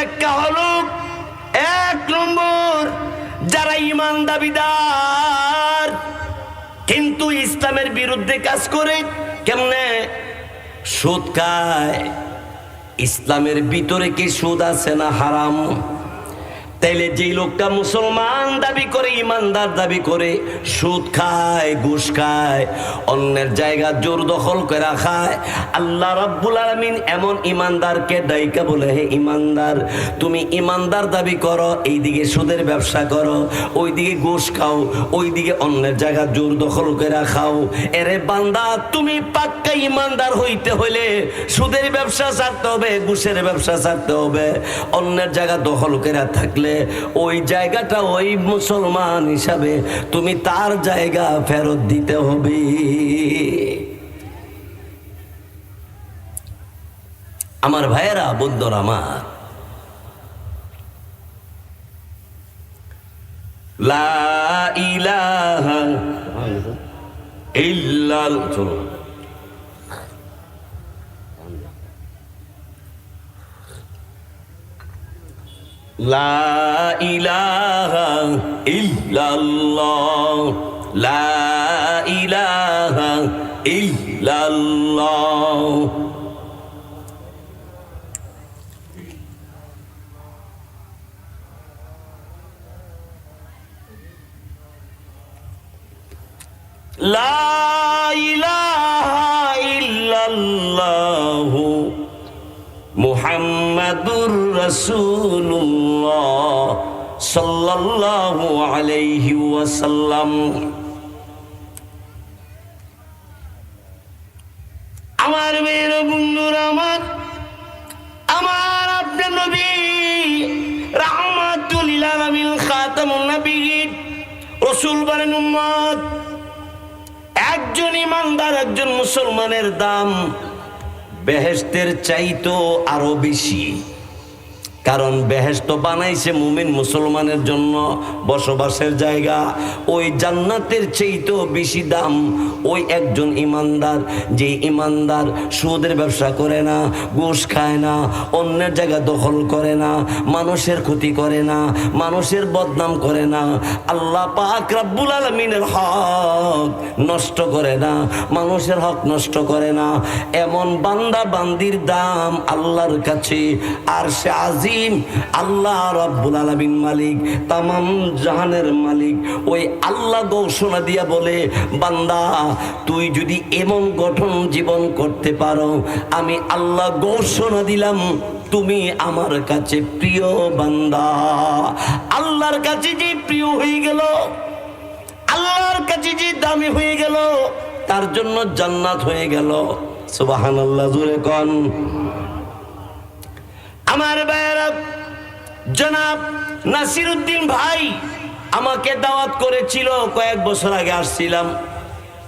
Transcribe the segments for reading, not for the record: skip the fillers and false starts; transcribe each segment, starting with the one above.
ব্যাখ্যা হলো, এক নম্বর, যারা ঈমান দাবিদার কিন্তু ইসলামের বিরুদ্ধে কাজ করে, কেমনে? সুদ খায়। ইসলামের ভিতরে কি সুদ আছে না হারাম? তাইলে যেই লোকটা মুসলমান দাবি করে, ইমানদার দাবি করে, সুদ খায়, ঘুষ খায়, অন্যের জায়গা জোর দখল করে খায়, আল্লাহ রাব্বুল আলামিন এমন ইমানদারকে ডাইকা বলে, হে ইমানদার, তুমি ইমানদার দাবি করো, এইদিকে সুদের ব্যবসা করো, ওইদিকে ঘুষ খাও, ওইদিকে অন্যের জায়গা জোর দখল করে খাও। এরে বান্দা, তুমি পাক্কা ইমানদার হইতে হইলে সুদের ব্যবসা ছাড়তে হবে, ঘুষের ব্যবসা ছাড়তে হবে। অন্যের জায়গা দখল করে থাকলে ওই জায়গাটা ওই মুসলমান হিসাবে তুমি তার জায়গা ফেরত দিতে হবে। আমার ভাইয়েরা, বন্ধুরা আমার, লা ইলাহা ইল্লাল্লাহ, লা ইলাহা ইল্লাল্লাহ, লা ইলাহা ইল্লাল্লাহ। লা ইলাহা ইল্লাল্লাহ মুহাম্মাদুর রাসূলুল্লাহ সাল্লাল্লাহু আলাইহি ওয়াসাল্লাম। আমার মেয়ের বন্ধুরা আমার, আমার আপনার নবী রাহমাতুল লিল আলামিন খাতামুন নবিয়্যিন রাসূল বলেন, উম্মত, একজন ইমানদার, একজন মুসলমানের দাম বেহেশতের চাইতো আরো বেশি। কারণ বেহেশত বানাইছে মুমিন মুসলমানের জন্য বসবাসের জায়গা। ওই জান্নাতের চাইতো বেশি দাম ওই একজন ইমানদার, যে ইমানদার সুদের ব্যবসা করে না, ঘুষ খায় না, অন্যের জায়গা দখল করে না, মানুষের ক্ষতি করে না, মানুষের বদনাম করে না, আল্লাহ পাক রব্বুল আলামিনের হক নষ্ট করে না, মানুষের হক নষ্ট করে না। এমন বান্দা বান্দির দাম আল্লাহর কাছে আরশে আজিম। আল্লাহ রাব্বুল আলামিন মালিক, তামাম জাহানের মালিক, ওই আল্লাহ ঘোষণা দিয়া বলে, বান্দা তুই যদি এমন গঠন জীবন করতে পারো, আমি আল্লাহ ঘোষণা দিলাম তুমি আমার কাছে প্রিয় বান্দা। আল্লাহর কাছে যে প্রিয় হয়ে গেল, আল্লাহর কাছে যে দামি হয়ে গেল, তার জন্য জান্নাত হয়ে গেল। সুবহানাল্লাহ, জোরে কোন। আমার ভাইয়েরা, জনাব নাসিরউদ্দিন ভাই আমাকে দাওয়াত করেছিল, কয়েক বছর আগে আসছিলাম,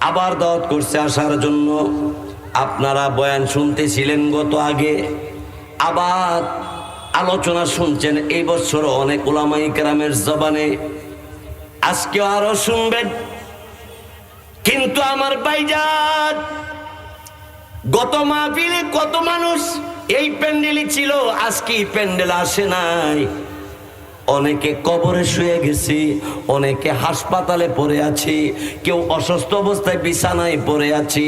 আবার দাওয়াত করছে আসার জন্য। আপনারা বয়ান শুনতেছিলেন গত আগে, আবার আলোচনা শুনছেন এই বছর অনেক উলামায়ে কেরামের জবানে, আজকে আরো শুনবেন। কিন্তু আমার ভাইজান, গত মাহফিলে কত মানুষ এই প্যান্ডেলে ছিল, আজকে এই প্যান্ডেল আসে নাই। অনেকে কবরে শুয়ে গেছে, অনেকে হাসপাতালে পড়ে আছে, কেউ অসুস্থ অবস্থায় বিছানায় পড়ে আছে।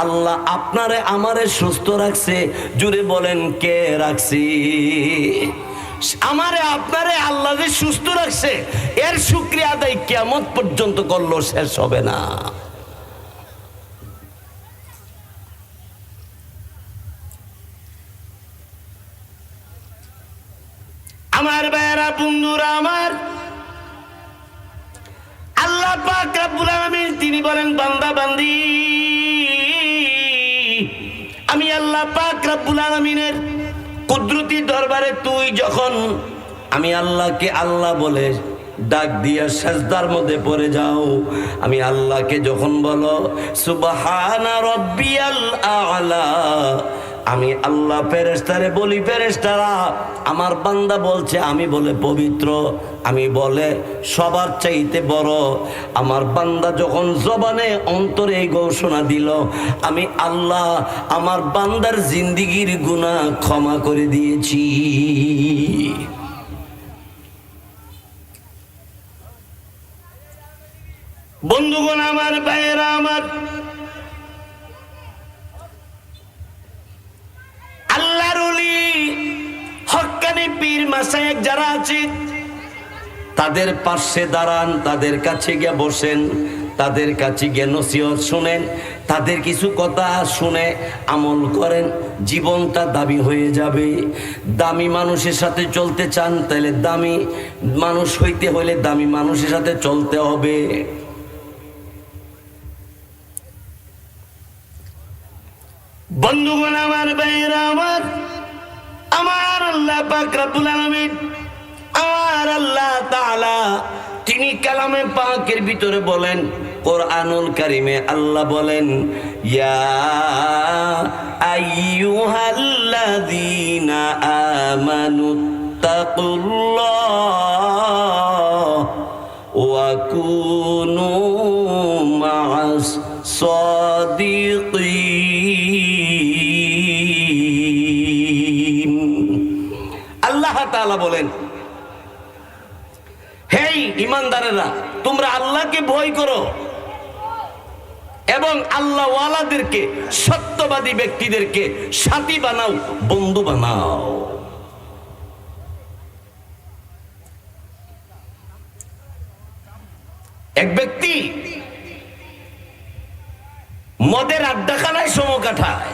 আল্লাহ আপনারে আমারে সুস্থ রাখছে, জুড়ে বলেন কে রাখছি? আমারে আপনারে আল্লাহ যে সুস্থ রাখছে, এর শুকরিয়া আদায় কিয়ামত পর্যন্ত করলো শেষ হবে না। আমার ভাইয়েরা, বন্ধুরা আমার, আল্লাহ পাক রব্বুল আলামিন তিনি বলেন, বান্দা বান্দি, আমি আল্লাহ পাক রব্বুল আলামিনের কুদরতি দরবারে তুই যখন আমি আল্লাহকে আল্লাহ বলে ডাক দিয়া সেজদার মধ্যে পড়ে যাও, আমি আল্লাহকে যখন বলো সুবহানা রাব্বিয়াল আ'লা, আমি আল্লাহ ফেরেশতারে বলি, ফেরেশতারা আমার বান্দা বলছে, আমি বলে পবিত্র, আমি বলে সবার চাইতে বড়। আমার বান্দা যখন জবানে অন্তরে এই ঘোষণা দিল, আমি আল্লাহ আমার বান্দার জিন্দিগির গুনাহ ক্ষমা করে দিয়েছি। মাশায়েখ যারা আছে তাদের পাশে দাঁড়ান, তাদের কাছে গিয়ে বসেন, তাদের কাছে গিয়ে নসিহত শুনেন, তাদের কিছু কথা শুনে আমল করেন, জীবনটা দামি হয়ে যাবে। দামি মানুষের সাথে চলতে চান, তাহলে দামি মানুষ হইতে হলে দামি মানুষের সাথে চলতে হবে। বন্ধুগণ আমার, ভাইয়েরা আমার, আমার আল্লাহ পাক রব্বুল আলামিন, আমার আল্লাহ তাআলা তিনি কালামে পাকের ভিতরে বলেন, কোরআনুল কারীমে আল্লাহ বলেন, ইয়া আইয়ুহাল্লাযীনা আমানুত্তাকুল্লাহ ওয়া কুনু মা'আস সাদিকিন। আল্লাহ তাআলা বলেন, হেই ঈমানদারেরা, তোমরা আল্লাহকে ভয় করো এবং আল্লাহ ওয়ালাদেরকে, সত্যবাদী ব্যক্তিদেরকে সাথী বানাও, বন্ধু বানাও। এক ব্যক্তি মদের আড্ডাখানায় সময় কাটায়,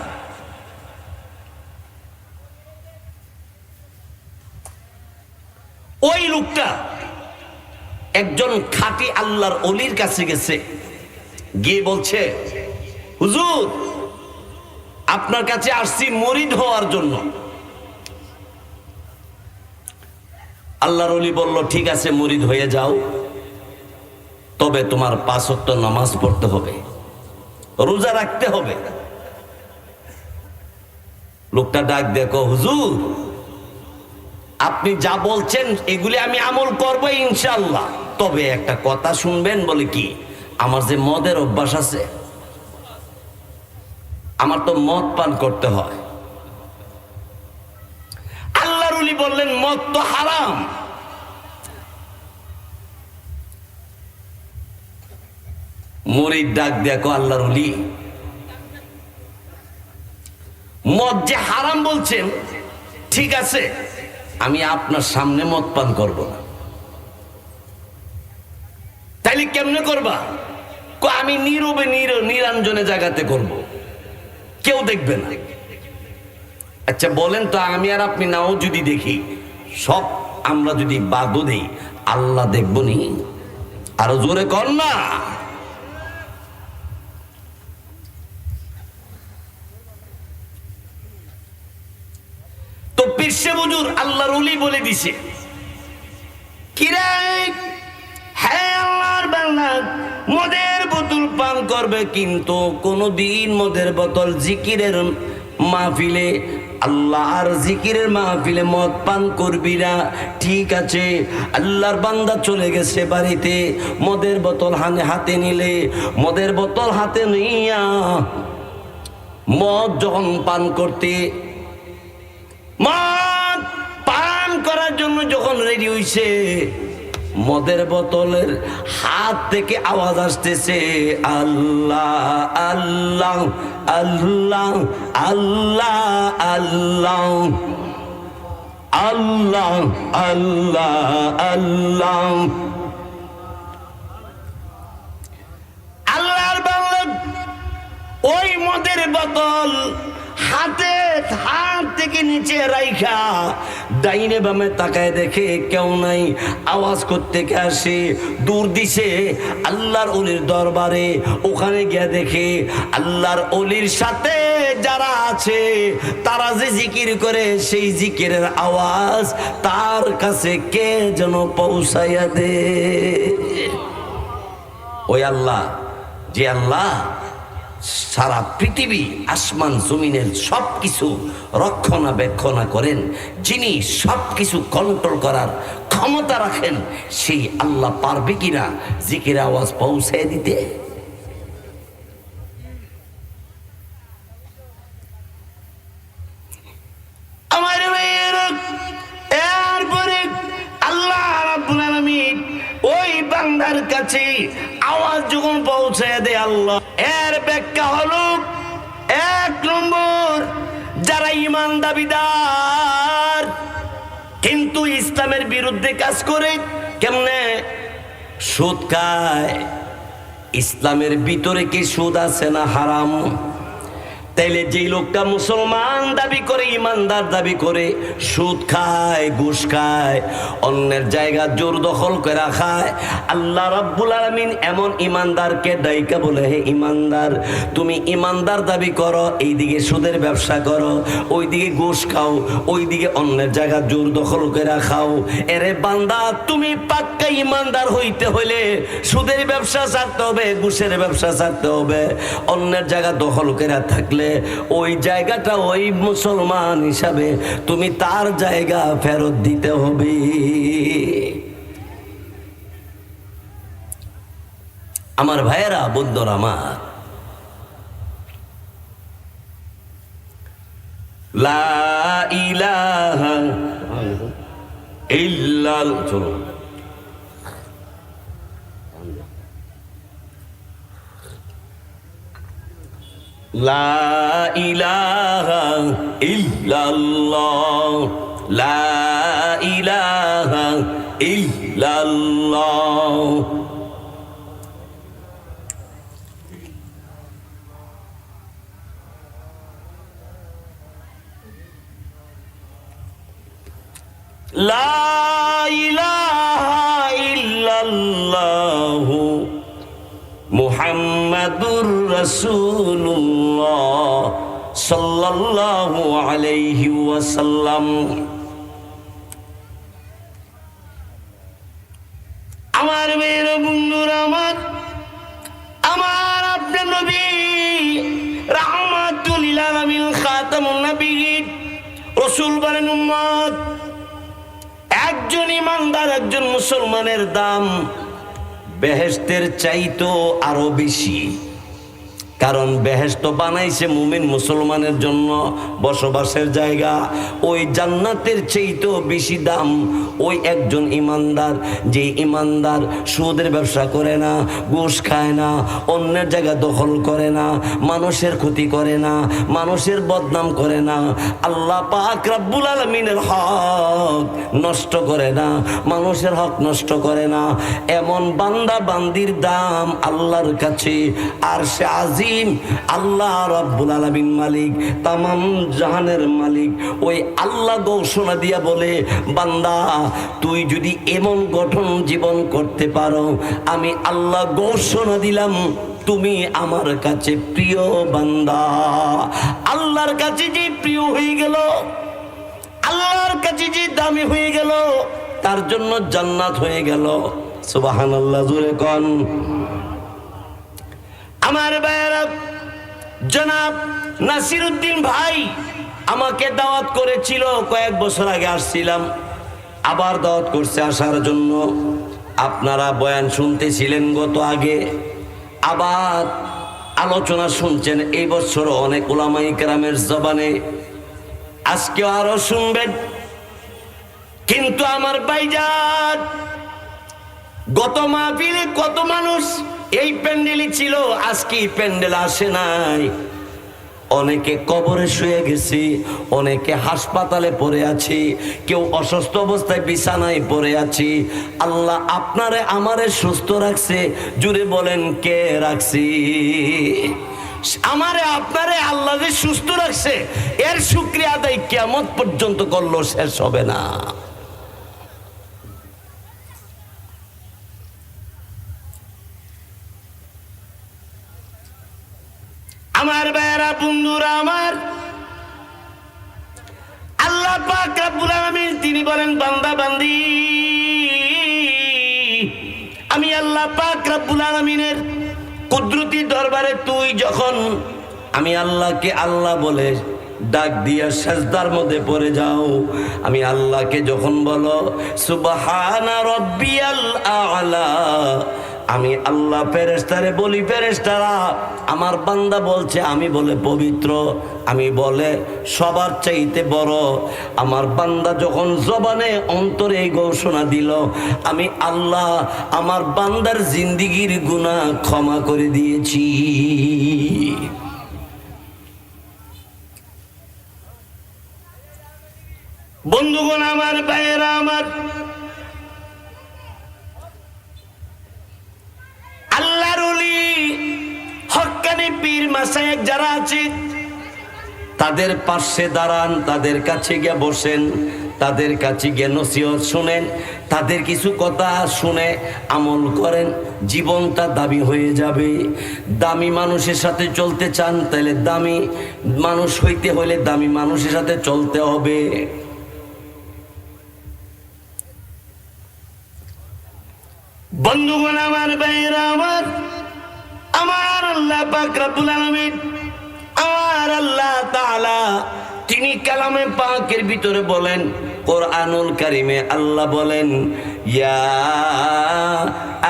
ওই লোকটা একজন খাঁটি আল্লাহর ওলির কাছে গেছে, গিয়ে বলছে, হুজুর আপনার কাছে আসছি মুরিদ হওয়ার জন্য। আল্লাহর ওলি বলল, ঠিক আছে মুরিদ হয়ে যাও, তবে তোমার 5 ওয়াক্ত নামাজ পড়তে হবে, রোজা রাখতে হবে। লোকটা ডাক দেখো, হুজুর আপনি যা বলছেন এগুলি আমি আমল করবো ইনশাআল্লাহ, তবে একটা কথা শুনবেন। বলে কি? আমার যে মদের অভ্যাস আছে, আমার তো মদ পান করতে হয়। আল্লাহর ওলি বললেন, মদ তো হারাম। মুরিদ ডাক দেখো, আল্লাহর ওলি মদ যে হারাম বলছেন, ঠিক আছে আমি আপনার সামনে মদ পান করব না। তাইলে কেমনে করবা? আমি নীরবে নিরঞ্জনে জায়গাতে করব, কেউ দেখবে না। আচ্ছা বলেন তো, আমি আর আপনি নাও যদি দেখি, সব আমরা যদি বাদও দেই, আল্লাহ দেখব নি? আরো জোরে কর না। তো পীরসে হুজুর আল্লাহর ওলি বলে দিছে, কিরে হ্যাঁ আল্লাহর বান্দা, মদের বোতল পান করবে, কিন্তু কোনদিন মদের বোতল জিকিরের মাহফিলে, আল্লাহর জিকিরের মাহফিলে মদ পান করবি না। ঠিক আছে। আল্লাহর বান্দা চলে গেছে বাড়িতে, মদের বোতল হাতে নিলে, মদের বোতল হাতে নিয়া মদ যখন পান করতে, মদ পান করার জন্য যখন রেডি হইছে, মদের বোতলের হাত থেকে আওয়াজ আসতেছে, আল্লাহ আল্লাহ আল্লাহ আল্লাহ আল্লাহ আল্লাহ আল্লাহ আল্লাহ। আল্লাহর বান্দা ওই মদের বোতল হাত থেকে নিচে রাইখা ডাইনে বামে তাকায়, দেখে কেউ নাই। আওয়াজ করতে কে আসে? দূর দিছে আল্লাহর ওলির দরবারে। ওখানে গিয়ে দেখে আল্লাহর ওলির সাথে যারা আছে তারা যে জিকির করে, সেই জিকিরের আওয়াজ তার কাছে কে যেন পৌঁছাইয়া দে। ওই আল্লাহ, যে আল্লাহ সারা পৃথিবী আসমান জমিনের সবকিছু রক্ষণাবেক্ষণা করেন, যিনি সবকিছু কন্ট্রোল করার ক্ষমতা রাখেন, সেই আল্লাহ পারবে কিনা জিকির আওয়াজ পৌঁছে দিতে? আমার এরপরে আল্লাহ রাব্বুল আলামিন ওই বান্দার কাছে আওয়াজ যখন পৌঁছে দেয়, আল্লাহ এর ব্যাখ্যা হলো, 1 নম্বর, যারা ঈমান দাবিদার কিন্তু ইসলামের বিরুদ্ধে কাজ করে। কেমনে? সুদ খায়। ইসলামের ভিতরে কি সুদ আছে না হারাম? তাইলে যেই লোকটা মুসলমান দাবি করে, ইমানদার দাবি করে, সুদ খায়, ঘুষ খায়, অন্যের জায়গা জোর দখল করে খায়, আল্লাহ রাব্বুল আলামিন এমন ইমানদারকে ডাইকা বলে, হে ইমানদার, তুমি ইমানদার দাবি করো, এইদিকে সুদের ব্যবসা করো, ওইদিকে ঘুষ খাও, ওইদিকে অন্যের জায়গা জোর দখল করে খাও। এরে বান্দা, তুমি পাক্কা ইমানদার হইতে হইলে সুদের ব্যবসা ছাড়তে হবে, ঘুষের ব্যবসা ছাড়তে হবে। অন্যের জায়গা দখল করে থাকলে ওই জায়গাটা ওই মুসলমান হিসাবে তুমি তার জায়গা ফেরত দিতে হবে। আমার ভাইয়েরা, বন্ধুরা আমার, লা ইলাহা ইল্লাল্লাহ, চলো লা ইলাহা ইল্লাল্লাহ, লা ইলাহা ইল্লাল্লাহ। লা ইলাহা ইল্লাল্লাহ মুহাম্মাদুর রাসূলুল্লাহ সাল্লাল্লাহু আলাইহি ওয়াসাল্লাম। আমার মেয়ের বন্ধুরা, আমার আপনার নবী রাহমাতুল লিল আলামিন, খাতামুন নবিয়্যিন, রাসূল বলেন, উম্মত, একজন ইমানদার, একজন মুসলমানের দাম বেহেশতের চাইতো আরো বেশি। কারণ বেহেশত বানাইছে মুমিন মুসলমানের জন্য বসবাসের জায়গা। ওই জান্নাতের চাইতেও বেশি দাম ওই একজন ইমানদার, যে ইমানদার সুদের ব্যবসা করে না, ঘুষ খায় না, অন্যের জায়গা দখল করে না, মানুষের ক্ষতি করে না, মানুষের বদনাম করে না, আল্লাহ পাক রব্বুল আলামিনের হক নষ্ট করে না, মানুষের হক নষ্ট করে না। এমন বান্দা বান্দির দাম আল্লাহর কাছে আরশে আজিম। আল্লাহ রাব্বুল আলামিন মালিক, তামাম জাহানের মালিক, ওই আল্লাহ ঘোষণা দিয়া বলে, বান্দা তুই যদি এমন গঠন জীবন করতে পারো, আমি আল্লাহ ঘোষণা দিলাম তুমি আমার কাছে প্রিয় বান্দা। আল্লাহর কাছে যে প্রিয় হয়ে গেল, আল্লাহর কাছে যে দামি হয়ে গেল, তার জন্য জান্নাত হয়ে গেল। সুবহানাল্লাহ, জোরে কোন। আমার ভাইয়েরা, জনাব নাসিরউদ্দিন ভাই আমাকে দাওয়াত করেছিল, কয়েক বছর আগে আসছিলাম, আবার দাওয়াত করছে আসার জন্য। আপনারা বয়ান শুনতেছিলেন গত আগে, আবার আলোচনা শুনছেন এই বছর অনেক উলামায়ে কেরামের জবানে, আজকে আরো শুনবেন। কিন্তু আমার ভাইজান, গত মাহফিলে কত মানুষ এই প্যান্ডেলই ছিল, আজকে প্যান্ডেল আসে নাই। অনেকে কবরে শুয়ে গেছে, অনেকে হাসপাতালে পড়ে আছে, কেউ অসুস্থ অবস্থায় বিছানায় পড়ে আছে। আল্লাহ আপনারে আমারে সুস্থ রাখছে, জুড়ে বলেন কে রাখছি? আমারে আপনারে আল্লাহ যে সুস্থ রাখছে, এর শুকরিয়া আদায় কিয়ামত পর্যন্ত করলো শেষ হবে না। আমার ভাইয়েরা, বন্ধুরা আমার, আল্লাহ পাক রব্বুল আলামিন তিনি বলেন, বান্দা বান্দি, আমি আল্লাহ পাক রব্বুল আলামিনের কুদরতি দরবারে তুই যখন আমি আল্লাহকে আল্লাহ বলে ডাক দিয়া সাজদার মধ্যে পড়ে যাও, আমি আল্লাহকে যখন বলো সুবহানা রাব্বিয়াল আ'লা, আমি আল্লাহ ফেরেশতারে বলি, ফেরেশতারা আমার বান্দা বলছে আমি বলে পবিত্র, আমি বলে সবার চাইতে বড়। আমার বান্দা যখন জবানে অন্তরে এই ঘোষণা দিল, আমি আল্লাহ আমার বান্দার জিন্দিগির গুনাহ ক্ষমা করে দিয়েছি। বন্ধুগণ আমার, ভাইয়েরা আমার, আল্লাহর ওলি হক্কানি পীর মাশায়েখ যারা আছে তাদের পাশে দাঁড়ান, তাদের কাছে গিয়ে বসেন, তাদের কাছে গিয়ে নসিহত শুনেন, তাদের কিছু কথা শুনে আমল করেন, জীবনটা দামি হয়ে যাবে। দামি মানুষের সাথে চলতে চান তাহলে দামি মানুষ হইতে হলে দামি মানুষের সাথে চলতে হবে। বন্ধুগণ আমার, ভাইয়েরা আমার, আমার আল্লাহ পাক রব্বুল আলামিন, আমার আল্লাহ তাআলা তিনি কালামে পাকের ভিতরে বলেন, কোরআনুল কারীমে আল্লাহ বলেন, ইয়া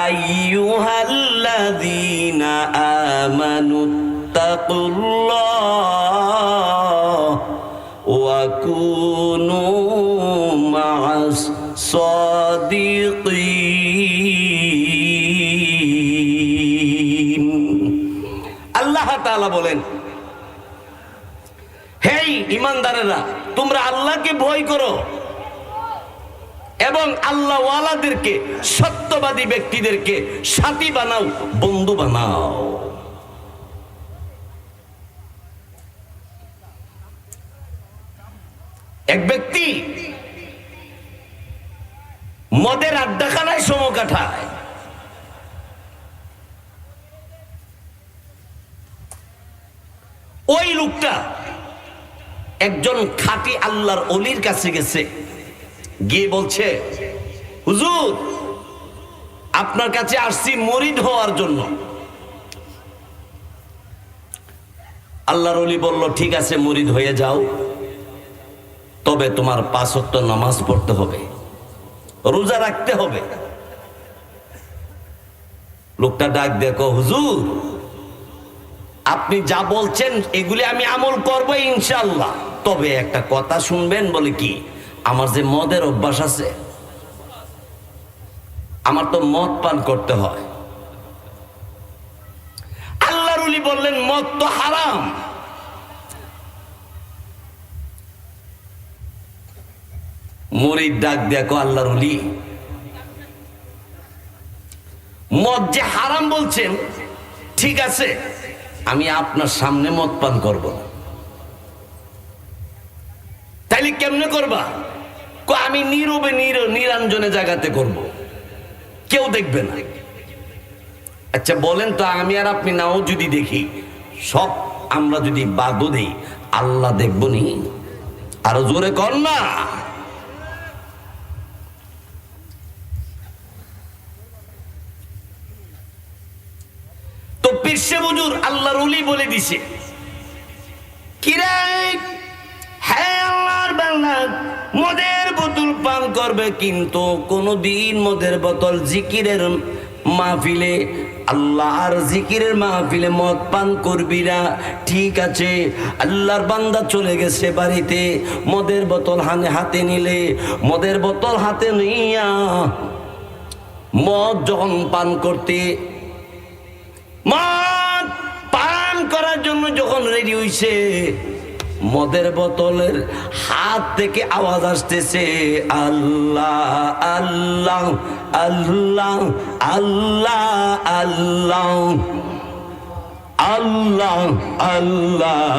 আইয়ুহাল্লাযীনা আমানুত্তাকুল্লাহ ওয়া কুনু মা'আস সাদিকিন। আল্লাহ তাআলা বলেন, হে ঈমানদারেরা, তোমরা আল্লাহকে ভয় করো এবং আল্লাহ ওয়ালাদেরকে, সত্যবাদী ব্যক্তিদেরকে সাথী বানাও, বন্ধু বানাও। এক ব্যক্তি মদের আড্ডাখানায় সময় কাটায়, ওই লোকটা একজন খাঁটি আল্লাহর ওলির কাছে গেছে, গিয়ে বলছে, হুজুর আপনার কাছে আসছি মুরিদ হওয়ার জন্য। আল্লাহর ওলি বলল, ঠিক আছে মুরিদ হয়ে যাও, তবে তোমার 5 ওয়াক্ত নামাজ পড়তে হবে, রোজা রাখতে হবে। লোকটা ডাক দেখো, হুজুর আপনি যা বলছেন এগুলি আমি আমল করব ইনশাআল্লাহ, তবে একটা কথা শুনবেন। বলে কি? আমার যে মদের অভ্যাস আছে, আমার তো মদ পান করতে হয়। আল্লাহর ওলি বললেন, মদ তো হারাম। মুরিদ ডাক দেখো, আল্লাহর ওলি মদ যে হারাম বলছেন, ঠিক আছে আমি আপনার সামনে মদ পান করব না। তাইলে কেমনে করবা? আমি নীরবে নিরঞ্জনে জায়গাতে করব, কেউ দেখবে না। আচ্ছা বলেন তো, আমি আর আপনি নাও যদি দেখি, সব আমরা যদি বাদও দেই, আল্লাহ দেখবো নি? আরো জোরে কর না। তো পীরসে হুজুর আল্লাহর ওলি বলে দিছে, কিরে হ্যাঁ আল্লাহর বান্দা, মদের বোতল পান করবে, কিন্তু কোনদিন মদের বোতল জিকিরের মাহফিলে, আল্লাহর জিকিরের মাহফিলে মদ পান করবি না। ঠিক আছে। আল্লাহর বান্দা চলে গেছে বাড়িতে, মদের বোতল হাতে নিলে, মদের বোতল হাতে নিয়া মদ যখন পান করতে, মদ পান করার জন্য যখন রেডি হইছে, মদের বোতলের হাত থেকে আওয়াজ আসতেছে, আল্লাহ আল্লাহ আল্লাহ আল্লাহ আল্লাহ আল্লাহ আল্লাহ।